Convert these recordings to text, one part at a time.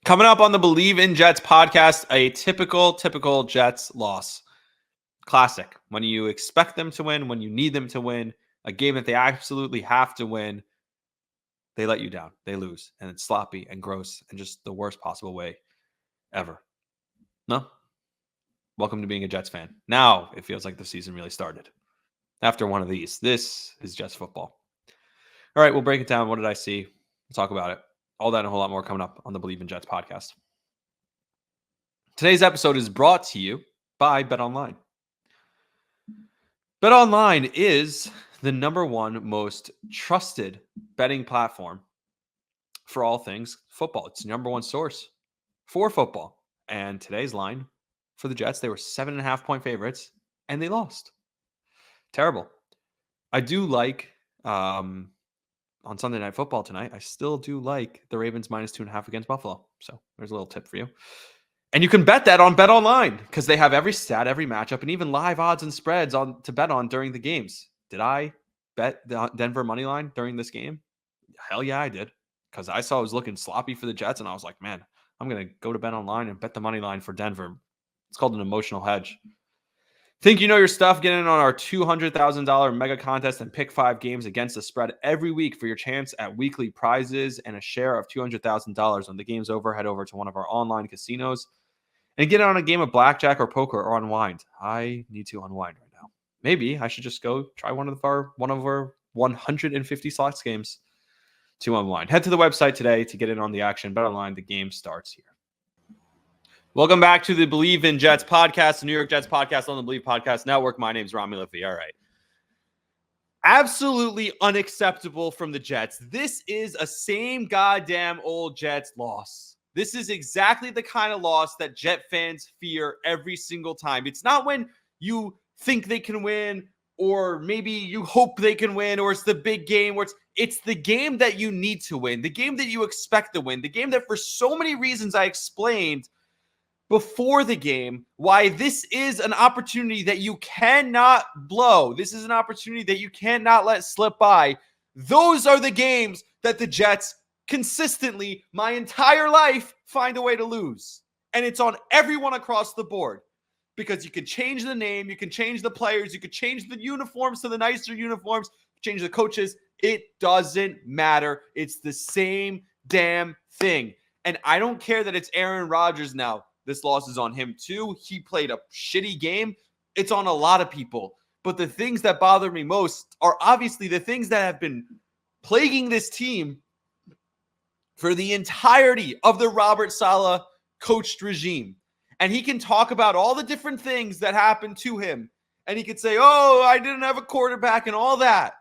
Coming up on the Believe in Jets podcast, a typical Jets loss. Classic. When you expect them to win, when you need them to win, a game that they absolutely have to win, they let you down. They lose. And it's sloppy and gross and just the worst possible way ever. No? Welcome to being a Jets fan. Now it feels like the season really started. After one of these. This is Jets football. All right, we'll break it down. What did I see? We'll talk about it. All that and a whole lot more coming up on the Believe in Jets podcast. Today's episode is brought to you by BetOnline. BetOnline is the number one most trusted betting platform for all things football. It's the number one source for football. And today's line for the Jets, they were 7.5-point favorites, and they lost. Terrible. I do like, on Sunday Night Football tonight, I still do like the Ravens -2.5 against Buffalo. So there's a little tip for you. And you can bet that on BetOnline because they have every stat, every matchup, and even live odds and spreads to bet on during the games. Did I bet the Denver money line during this game? Hell yeah, I did. Because I saw it was looking sloppy for the Jets, and I was like, man, I'm going to go to BetOnline and bet the money line for Denver. It's called an emotional hedge. Think you know your stuff? Get in on our $200,000 mega contest and pick 5 games against the spread every week for your chance at weekly prizes and a share of $200,000. When the game's over, head over to one of our online casinos and get on a game of blackjack or poker or unwind. I need to unwind right now. Maybe I should just go try one of our 150 slots games to unwind. Head to the website today to get in on the action. BetOnline, the game starts here. Welcome back to the Believe in Jets podcast, the New York Jets podcast on the Believe Podcast Network. My name's Rami Lavi. All right. Absolutely unacceptable from the Jets. This is a same goddamn old Jets loss. This is exactly the kind of loss that Jet fans fear every single time. It's not when you think they can win or maybe you hope they can win or it's the big game where it's the game that you need to win, the game that you expect to win, the game that for so many reasons I explained before the game, why this is an opportunity that you cannot blow. This is an opportunity that you cannot let slip by. Those are the games that the Jets consistently, my entire life, find a way to lose. And it's on everyone across the board. Because you can change the name, you can change the players, you can change the uniforms to the nicer uniforms, change the coaches. It doesn't matter. It's the same damn thing. And I don't care that it's Aaron Rodgers now. This loss is on him too. He played a shitty game. It's on a lot of people. But the things that bother me most are obviously the things that have been plaguing this team for the entirety of the Robert Saleh coached regime. And he can talk about all the different things that happened to him. And he could say, oh, I didn't have a quarterback and all that.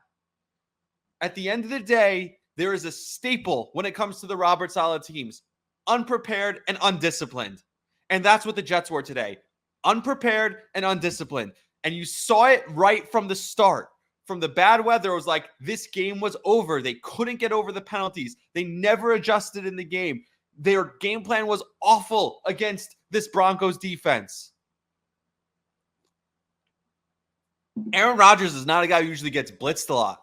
At the end of the day, there is a staple when it comes to the Robert Saleh teams. Unprepared and undisciplined. And that's what the Jets were today. Unprepared and undisciplined. And you saw it right from the start. From the bad weather, it was like this game was over. They couldn't get over the penalties. They never adjusted in the game. Their game plan was awful against this Broncos defense. Aaron Rodgers is not a guy who usually gets blitzed a lot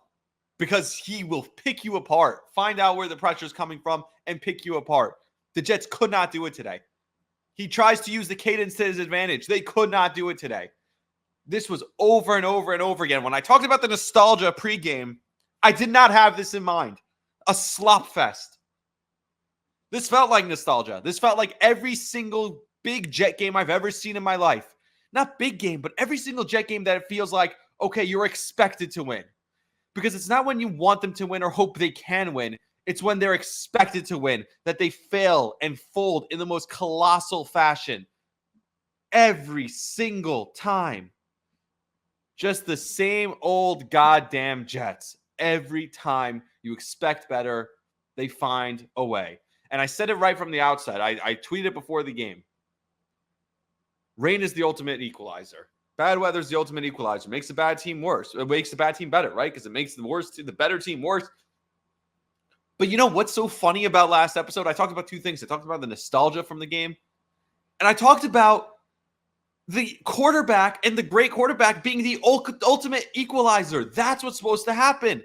because he will pick you apart, find out where the pressure is coming from, and pick you apart. The Jets could not do it today. He tries to use the cadence to his advantage. They could not do it today. This was over and over and over again. When I talked about the nostalgia pregame, I did not have this in mind. A slop fest. This felt like nostalgia. This felt like every single big Jet game I've ever seen in my life. Not big game, but every single Jet game that it feels like, okay, you're expected to win. Because it's not when you want them to win or hope they can win. It's when they're expected to win that they fail and fold in the most colossal fashion. Every single time. Just the same old goddamn Jets. Every time you expect better, they find a way. And I said it right from the outset. I tweeted before the game. Rain is the ultimate equalizer. Bad weather is the ultimate equalizer. Makes the bad team worse. It makes the bad team better, right? Because it makes the better team worse. But you know what's so funny about last episode? I talked about two things. I talked about the nostalgia from the game. And I talked about the quarterback and the great quarterback being the ultimate equalizer. That's what's supposed to happen.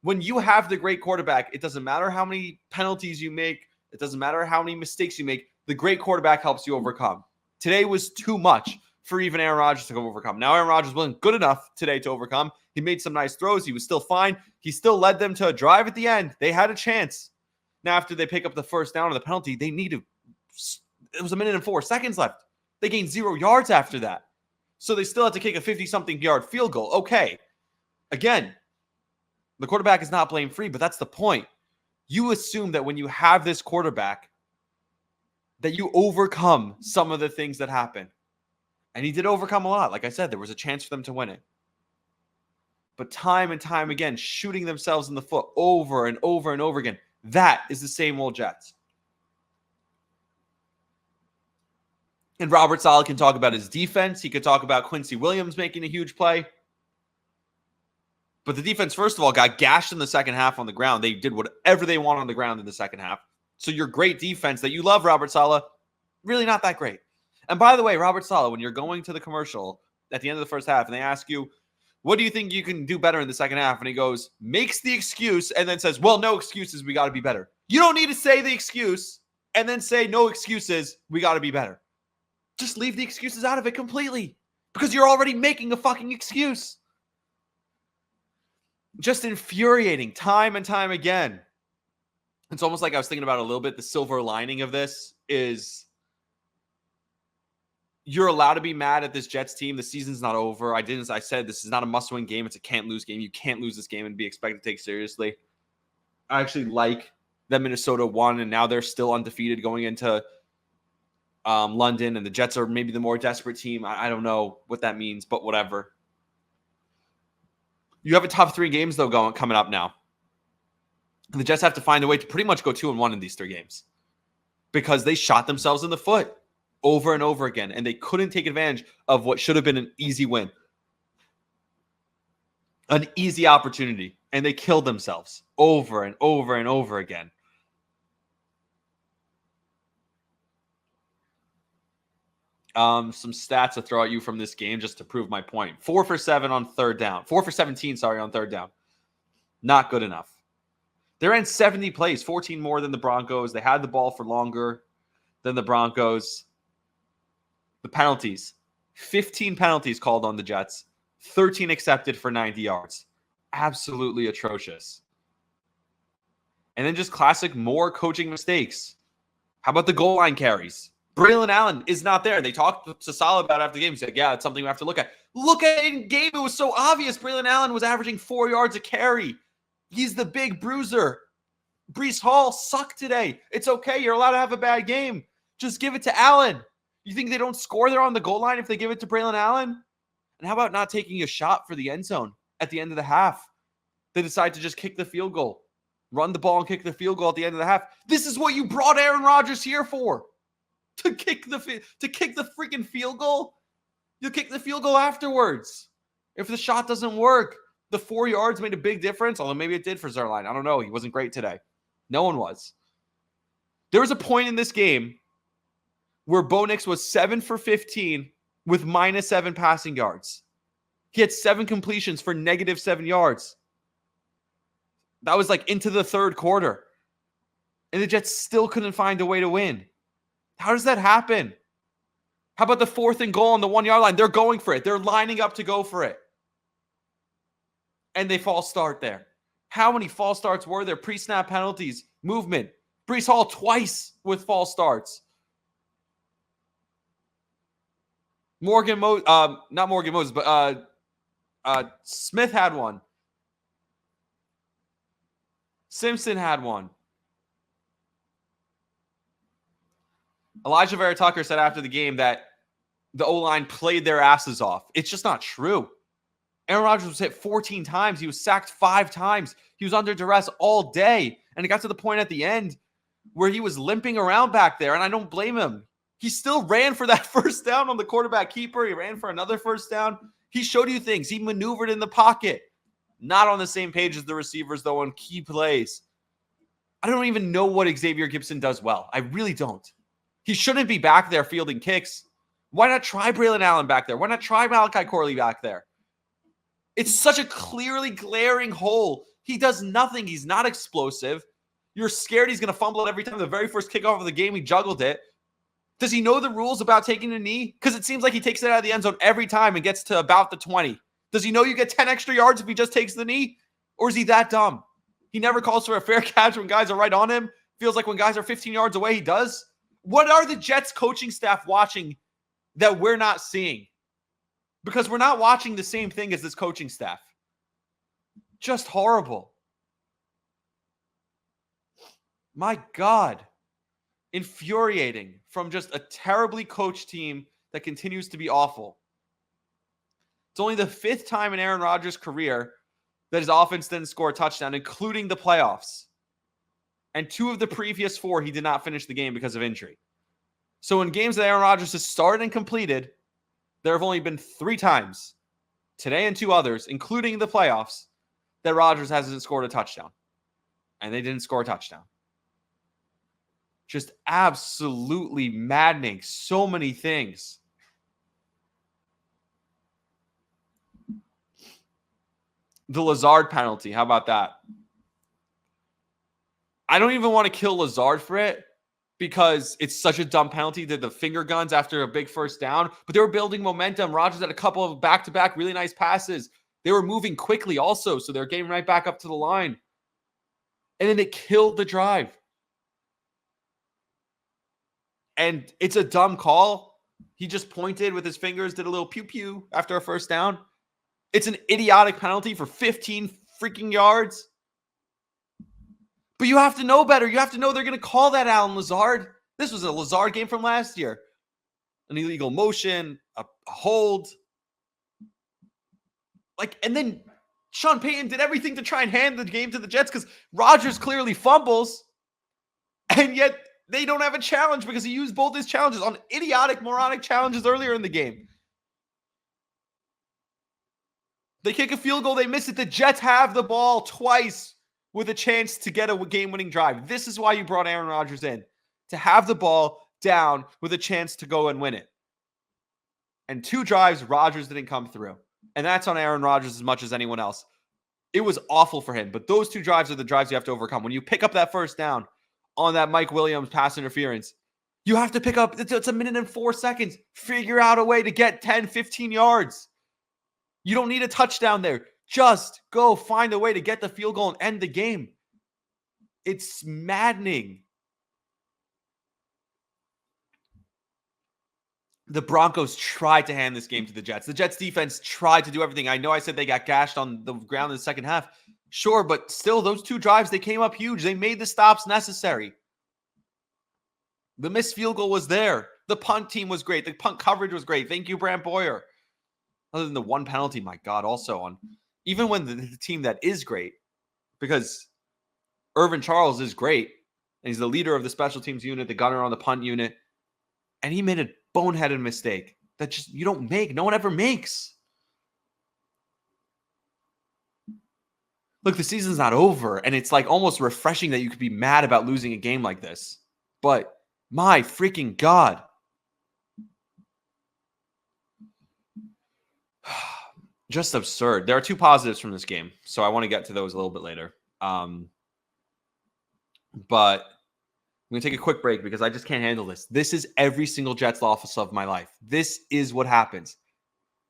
When you have the great quarterback, it doesn't matter how many penalties you make It doesn't matter how many mistakes you make. The great quarterback helps you overcome. Today was too much for even Aaron Rodgers to overcome. Now Aaron Rodgers wasn't good enough today to overcome. He made some nice throws. He was still fine. He still led them to a drive at the end. They had a chance. Now after they pick up the first down on the penalty, they needed, it was 1 minute and 4 seconds left. They gained 0 yards after that. So they still had to kick a 50-something yard field goal. Okay. Again, the quarterback is not blame-free, but that's the point. You assume that when you have this quarterback, that you overcome some of the things that happen. And he did overcome a lot. Like I said, there was a chance for them to win it. But time and time again, shooting themselves in the foot over and over and over again. That is the same old Jets. And Robert Saleh can talk about his defense. He could talk about Quincy Williams making a huge play. But the defense, first of all, got gashed in the second half on the ground. They did whatever they want on the ground in the second half. So your great defense that you love, Robert Saleh, really not that great. And by the way, Robert Saleh, when you're going to the commercial at the end of the first half and they ask you, what do you think you can do better in the second half? And he goes, makes the excuse and then says, well, no excuses. We got to be better. You don't need to say the excuse and then say no excuses. We got to be better. Just leave the excuses out of it completely because you're already making a fucking excuse. Just infuriating time and time again. It's almost like I was thinking about it a little bit. The silver lining of this is you're allowed to be mad at this Jets team. The season's not over. I said this is not a must-win game. It's a can't-lose game. You can't lose this game and be expected to take seriously. I actually like that Minnesota won, and now they're still undefeated going into London, and the Jets are maybe the more desperate team. I don't know what that means, but whatever. You have a top 3 games, though, coming up now. And the Jets have to find a way to pretty much go 2-1 in these 3 games because they shot themselves in the foot over and over again, and they couldn't take advantage of what should have been an easy win, an easy opportunity, and they killed themselves over and over and over again. Some stats to throw at you from this game just to prove my point. 4 for 7 on third down. 4 for 17, on third down. Not good enough. They ran 70 plays, 14 more than the Broncos. They had the ball for longer than the Broncos. The penalties. 15 penalties called on the Jets. 13 accepted for 90 yards. Absolutely atrocious. And then just classic more coaching mistakes. How about the goal line carries? Braylon Allen is not there. They talked to Saleh about it after the game. He said, yeah, it's something we have to look at. Look at it in game. It was so obvious. Braylon Allen was averaging 4 yards a carry. He's the big bruiser. Breece Hall sucked today. It's okay. You're allowed to have a bad game. Just give it to Allen. You think they don't score there on the goal line if they give it to Braylon Allen? And how about not taking a shot for the end zone at the end of the half? They decide to just kick the field goal. Run the ball and kick the field goal at the end of the half. This is what you brought Aaron Rodgers here for. To kick the freaking field goal? You'll kick the field goal afterwards. If the shot doesn't work, the 4 yards made a big difference, although maybe it did for Zerline. I don't know. He wasn't great today. No one was. There was a point in this game where Bo Nix was 7 for 15 with -7 passing yards. He had 7 completions for -7 yards. That was like into the third quarter. And the Jets still couldn't find a way to win. How does that happen? How about the 4th and goal on the 1 yard line? They're going for it. They're lining up to go for it. And they false start there. How many false starts were there? Pre-snap penalties, movement. Breece Hall twice with false starts. Not Morgan Moses, but Smith had one. Simpson had one. Elijah Vera Tucker said after the game that the O-line played their asses off. It's just not true. Aaron Rodgers was hit 14 times. He was sacked 5 times. He was under duress all day. And it got to the point at the end where he was limping around back there, and I don't blame him. He still ran for that first down on the quarterback keeper. He ran for another first down. He showed you things. He maneuvered in the pocket. Not on the same page as the receivers, though, on key plays. I don't even know what Xavier Gibson does well. I really don't. He shouldn't be back there fielding kicks. Why not try Braylon Allen back there? Why not try Malachi Corley back there? It's such a clearly glaring hole. He does nothing. He's not explosive. You're scared he's going to fumble it every time. The very first kickoff of the game, he juggled it. Does he know the rules about taking a knee? Because it seems like he takes it out of the end zone every time and gets to about the 20. Does he know you get 10 extra yards if he just takes the knee? Or is he that dumb? He never calls for a fair catch when guys are right on him. Feels like when guys are 15 yards away, he does. What are the Jets coaching staff watching that we're not seeing? Because we're not watching the same thing as this coaching staff. Just horrible. My God. Infuriating from just a terribly coached team that continues to be awful. It's only the 5th time in Aaron Rodgers' career that his offense didn't score a touchdown, including the playoffs. And 2 of the previous 4, he did not finish the game because of injury. So in games that Aaron Rodgers has started and completed, there have only been 3 times, today and 2 others, including the playoffs, that Rodgers hasn't scored a touchdown. And they didn't score a touchdown. Just absolutely maddening. So many things. The Lazard penalty. How about that? I don't even want to kill Lazard for it because it's such a dumb penalty. Did the finger guns after a big first down, but they were building momentum. Rodgers had a couple of back-to-back really nice passes. They were moving quickly also, so they're getting right back up to the line. And then it killed the drive. And it's a dumb call. He just pointed with his fingers, did a little pew-pew after a first down. It's an idiotic penalty for 15 freaking yards. But you have to know better. You have to know they're going to call that Alan Lazard. This was a Lazard game from last year. An illegal motion, a hold. And then Sean Payton did everything to try and hand the game to the Jets because Rodgers clearly fumbles. And yet they don't have a challenge because he used both his challenges on idiotic, moronic challenges earlier in the game. They kick a field goal, they miss it. The Jets have the ball twice with a chance to get a game-winning drive. This is why you brought Aaron Rodgers in, to have the ball down with a chance to go and win it. And 2 drives, Rodgers didn't come through. And that's on Aaron Rodgers as much as anyone else. It was awful for him, but those 2 drives are the drives you have to overcome. When you pick up that first down on that Mike Williams pass interference, you have to pick up, it's a minute and 4 seconds. Figure out a way to get 10, 15 yards. You don't need a touchdown there. Just go find a way to get the field goal and end the game. It's maddening. The Broncos tried to hand this game to the Jets. The Jets defense tried to do everything. I know I said they got gashed on the ground in the second half. Sure, but still, those 2 drives, they came up huge. They made the stops necessary. The missed field goal was there. The punt team was great. The punt coverage was great. Thank you, Brant Boyer. Other than the 1 penalty, my God, also on, even when the team that is great, because Irvin Charles is great, and he's the leader of the special teams unit, the gunner on the punt unit, and he made a boneheaded mistake that just you don't make. No one ever makes. Look, the season's not over, and it's almost refreshing that you could be mad about losing a game like this. But my freaking God. Just absurd. There are 2 positives from this game, so I want to get to those a little bit later. But I'm going to take a quick break because I just can't handle this. This is every single Jets loss of my life. This is what happens.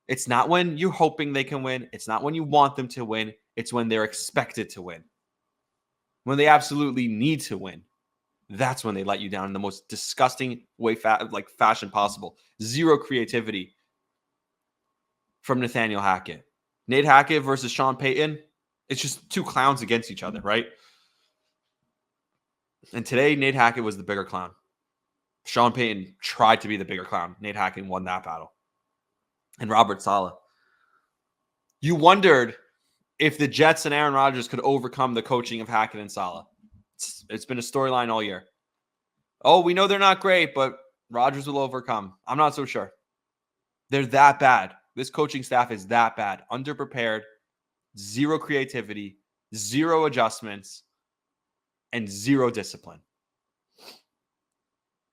It's not when you're hoping they can win. It's not when you want them to win. It's when they're expected to win. When they absolutely need to win. That's when they let you down in the most disgusting way, fashion possible. Zero creativity from Nathaniel Hackett. Nate Hackett versus Sean Payton. It's just 2 clowns against each other, right? And today, Nate Hackett was the bigger clown. Sean Payton tried to be the bigger clown. Nate Hackett won that battle. And Robert Saleh. You wondered if the Jets and Aaron Rodgers could overcome the coaching of Hackett and Saleh. It's been a storyline all year. Oh, we know they're not great, but Rodgers will overcome. I'm not so sure. They're that bad. This coaching staff is that bad. Underprepared, 0 creativity, 0 adjustments, and 0 discipline.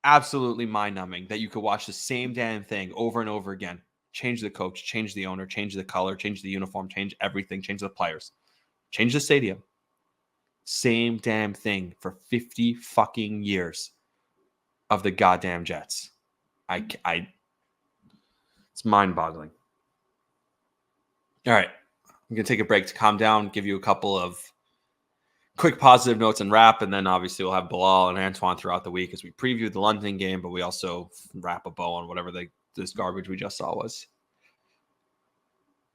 Absolutely mind-numbing that you could watch the same damn thing over and over again. Change the coach, change the owner, change the color, change the uniform, change everything, change the players, change the stadium. same damn thing for 50 fucking years of the goddamn Jets. It's mind-boggling. All right. I'm going to take a break to calm down, give you a couple of quick positive notes and wrap, and then obviously we'll have Bilal and Antoine throughout the week as we preview the London game, but we also wrap a bow on whatever this garbage we just saw was.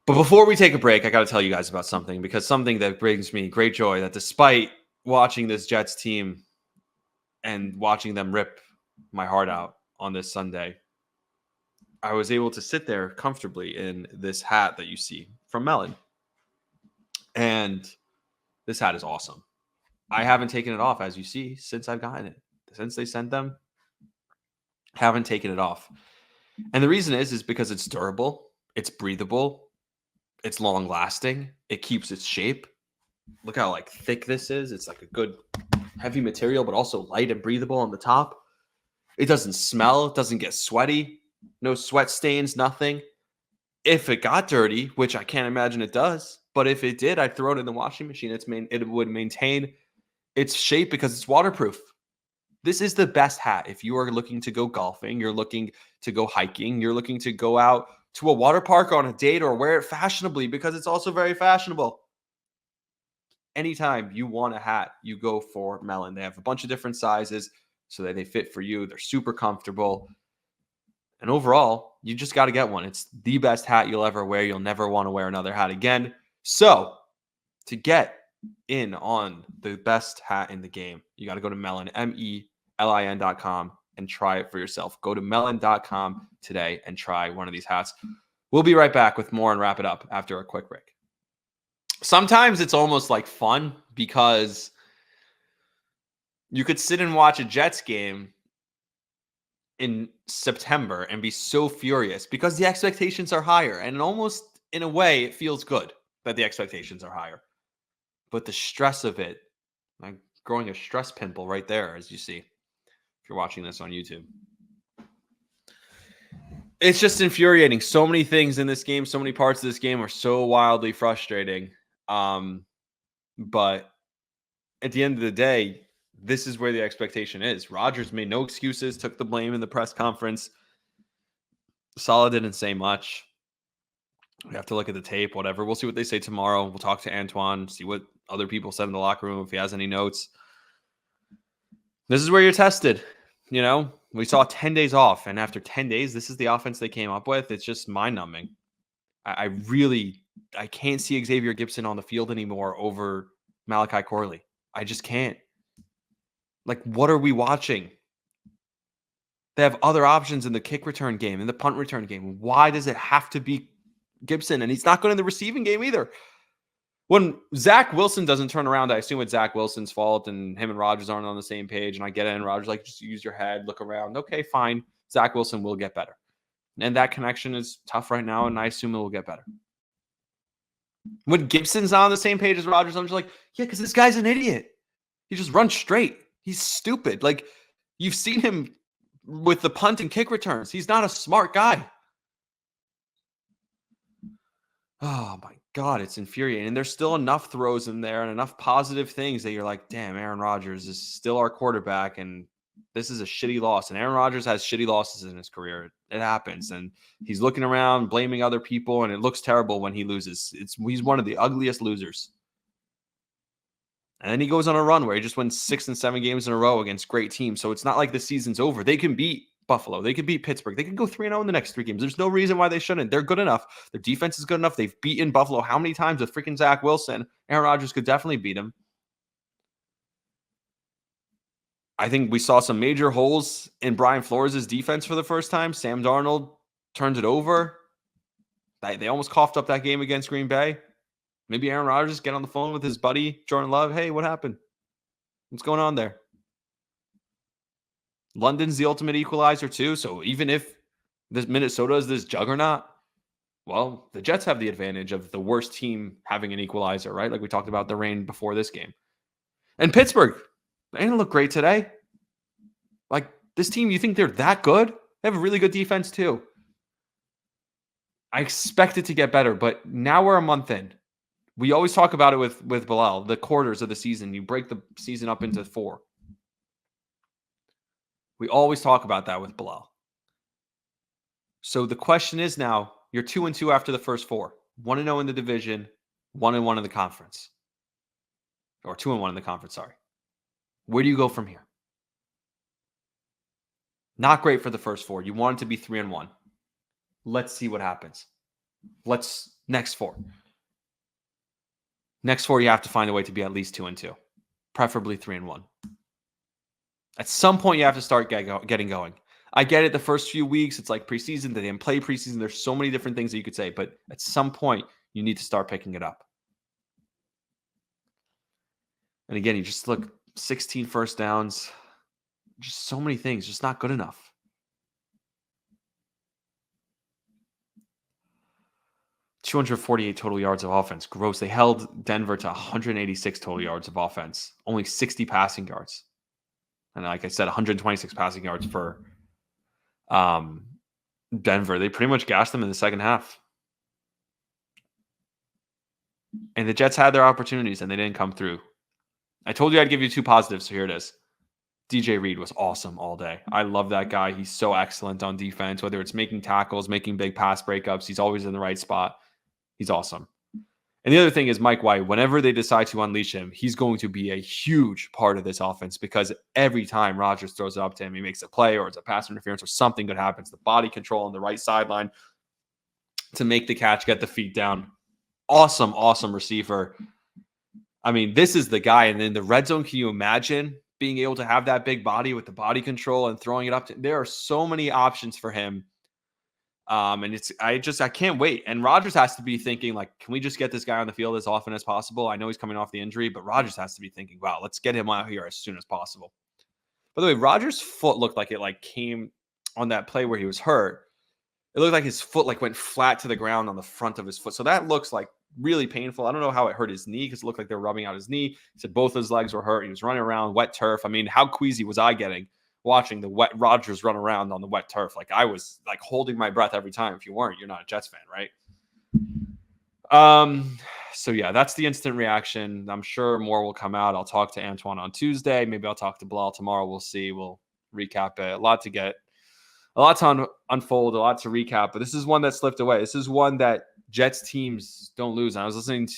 But before we take a break, I got to tell you guys about something, because something that brings me great joy, that despite watching this Jets team and watching them rip my heart out on this Sunday, I was able to sit there comfortably in this hat that you see from Melon. And this hat is awesome. I haven't taken it off, as you see, since I've gotten it. Since they sent them, haven't taken it off. And the reason is because it's durable, it's breathable, it's long lasting, it keeps its shape. Look how like thick this is. It's like a good heavy material, but also light and breathable on the top. It doesn't smell, it doesn't get sweaty, no sweat stains, nothing. If it got dirty, which I can't imagine it does, but if it did, I'd throw it in the washing machine. It would maintain its shape because it's waterproof. This is the best hat if you are looking to go golfing, you're looking to go hiking, you're looking to go out to a water park on a date, or wear it fashionably, because it's also very fashionable. Anytime you want a hat, you go for Melon. They have a bunch of different sizes so that they fit for you. They're super comfortable. And overall, you just got to get one. It's the best hat you'll ever wear. You'll never want to wear another hat again. So to get in on the best hat in the game, you got to go to Melon, melin.com, and try it for yourself. Go to melon.com today and try one of these hats. We'll be right back with more and wrap it up after a quick break. Sometimes it's almost like fun, because you could sit and watch a Jets game in September and be so furious because the expectations are higher. And almost in a way, it feels good that the expectations are higher. But the stress of it, I'm growing a stress pimple right there, as you see, if you're watching this on YouTube. It's just infuriating. So many things in this game, so many parts of this game are so wildly frustrating. But at the end of the day, this is where the expectation is. Rodgers made no excuses, took the blame in the press conference. Saleh didn't say much. We have to look at the tape, whatever. We'll see what they say tomorrow. We'll talk to Antoine, see what other people said in the locker room, if he has any notes. This is where you're tested. You know, we saw 10 days off, and after 10 days, this is the offense they came up with. It's just mind-numbing. I can't see Xavier Gipson on the field anymore over Malachi Corley. I just can't. Like, what are we watching? They have other options in the kick return game, in the punt return game. Why does it have to be Gipson? And he's not good in the receiving game either. When Zach Wilson doesn't turn around, I assume it's Zach Wilson's fault, and him and Rodgers aren't on the same page. And I get it. And Rodgers, like, just use your head, look around. Okay, fine. Zach Wilson will get better. And that connection is tough right now, and I assume it will get better. When Gibson's not on the same page as Rodgers, I'm just like, yeah, because this guy's an idiot. He just runs straight. He's stupid. Like, you've seen him with the punt and kick returns. He's not a smart guy. Oh, my God, it's infuriating. And there's still enough throws in there and enough positive things that you're like, damn, Aaron Rodgers is still our quarterback, and this is a shitty loss. And Aaron Rodgers has shitty losses in his career. It happens. And he's looking around, blaming other people, and it looks terrible when he loses. He's one of the ugliest losers. And then he goes on a run where he just wins 6 and 7 games in a row against great teams. So it's not like the season's over. They can beat Buffalo. They can beat Pittsburgh. They can go 3-0 in the next 3 games. There's no reason why they shouldn't. They're good enough. Their defense is good enough. They've beaten Buffalo how many times with freaking Zach Wilson? Aaron Rodgers could definitely beat him. I think we saw some major holes in Brian Flores' defense for the first time. Sam Darnold turned it over. They almost coughed up that game against Green Bay. Maybe Aaron Rodgers get on the phone with his buddy, Jordan Love. Hey, what happened? What's going on there? London's the ultimate equalizer too. So even if this Minnesota is this juggernaut, well, the Jets have the advantage of the worst team having an equalizer, right? Like we talked about the rain before this game. And Pittsburgh, they didn't look great today. Like, this team, you think they're that good? They have a really good defense too. I expect it to get better, but now we're a month in. We always talk about it with Bilal, the quarters of the season. You break the season up into 4. We always talk about that with Bilal. So the question is now, you're 2-2 after the first 4. 1-0 in the division, 1-1 in the conference. Or 2-1 in the conference, sorry. Where do you go from here? Not great for the first 4. You want it to be 3-1. Let's see what happens. Next 4. Next 4, you have to find a way to be at least 2-2. Preferably 3-1. At some point, you have to start getting going. I get it. The first few weeks, it's like preseason. They didn't play preseason. There's so many different things that you could say. But at some point, you need to start picking it up. And again, you just look 16 first downs. Just so many things. Just not good enough. $248 total yards of offense. Gross. They held Denver to 186 total yards of offense. Only 60 passing yards. And like I said, 126 passing yards for Denver. They pretty much gashed them in the second half. And the Jets had their opportunities and they didn't come through. I told you I'd give you 2 positives, so here it is. DJ Reed was awesome all day. I love that guy. He's so excellent on defense, whether it's making tackles, making big pass breakups. He's always in the right spot. He's awesome. And the other thing is Mike White, whenever they decide to unleash him, he's going to be a huge part of this offense because every time Rodgers throws it up to him, he makes a play or it's a pass interference or something good happens. The body control on the right sideline to make the catch, get the feet down. Awesome, awesome receiver. I mean, this is the guy. And in the red zone, can you imagine being able to have that big body with the body control and throwing it up? There are so many options for him. And I can't wait. And Rodgers has to be thinking, like, can we just get this guy on the field as often as possible? I know he's coming off the injury, but Rodgers has to be thinking, wow, let's get him out here as soon as possible. By the way, Rodgers' foot looked like it came on that play where he was hurt. It looked like his foot went flat to the ground on the front of his foot. So that looks like really painful. I don't know how it hurt his knee because it looked like they were rubbing out his knee. He said both his legs were hurt. He was running around wet turf. I mean, how queasy was I getting watching the wet Rodgers run around on the wet turf? Like I was holding my breath every time. If you weren't, you're not a Jets fan, right? So yeah, that's the instant reaction. I'm sure more will come out. I'll talk to Antoine on Tuesday. Maybe I'll talk to Bilal tomorrow. We'll see. We'll recap it. A lot to unfold, a lot to recap, but this is one that slipped away. This is one that Jets teams don't lose. And I was listening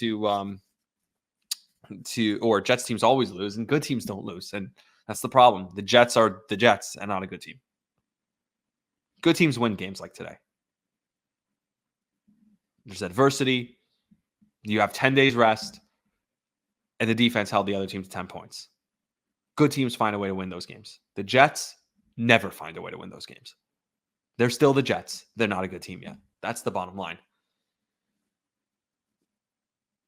or Jets teams always lose and good teams don't lose. And that's the problem. The Jets are the Jets and not a good team. Good teams win games like today. There's adversity. You have 10 days rest. And the defense held the other team to 10 points. Good teams find a way to win those games. The Jets never find a way to win those games. They're still the Jets. They're not a good team yet. That's the bottom line.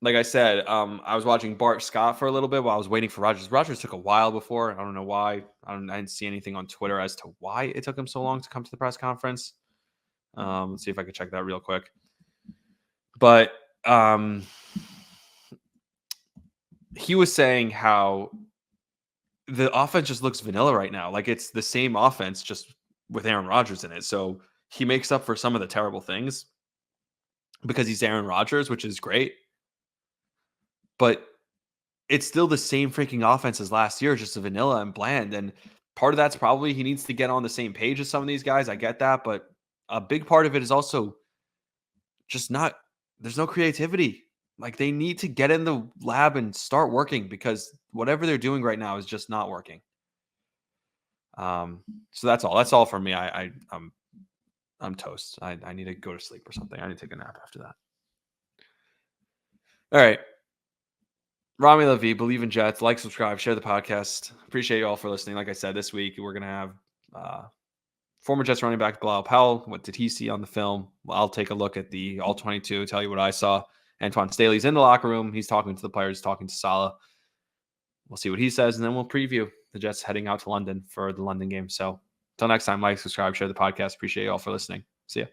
Like I said, I was watching Bart Scott for a little bit while I was waiting for Rodgers. Rodgers took a while before. I don't know why. I didn't see anything on Twitter as to why it took him so long to come to the press conference. Let's see if I can check that real quick. But he was saying how the offense just looks vanilla right now. Like it's the same offense, just with Aaron Rodgers in it. So he makes up for some of the terrible things because he's Aaron Rodgers, which is great. But it's still the same freaking offense as last year, just a vanilla and bland. And part of that's probably he needs to get on the same page as some of these guys. I get that. But a big part of it is also just there's no creativity. Like they need to get in the lab and start working because whatever they're doing right now is just not working. So that's all. That's all for me. I'm toast. I need to go to sleep or something. I need to take a nap after that. All right. Rami Lavi, Believe in Jets. Like, subscribe, share the podcast. Appreciate you all for listening. Like I said, this week we're going to have former Jets running back Bilal Powell. What did he see on the film? Well, I'll take a look at the All-22, tell you what I saw. Antoine Staley's in the locker room. He's talking to the players, talking to Saleh. We'll see what he says, and then we'll preview the Jets heading out to London for the London game. So until next time, like, subscribe, share the podcast. Appreciate you all for listening. See ya.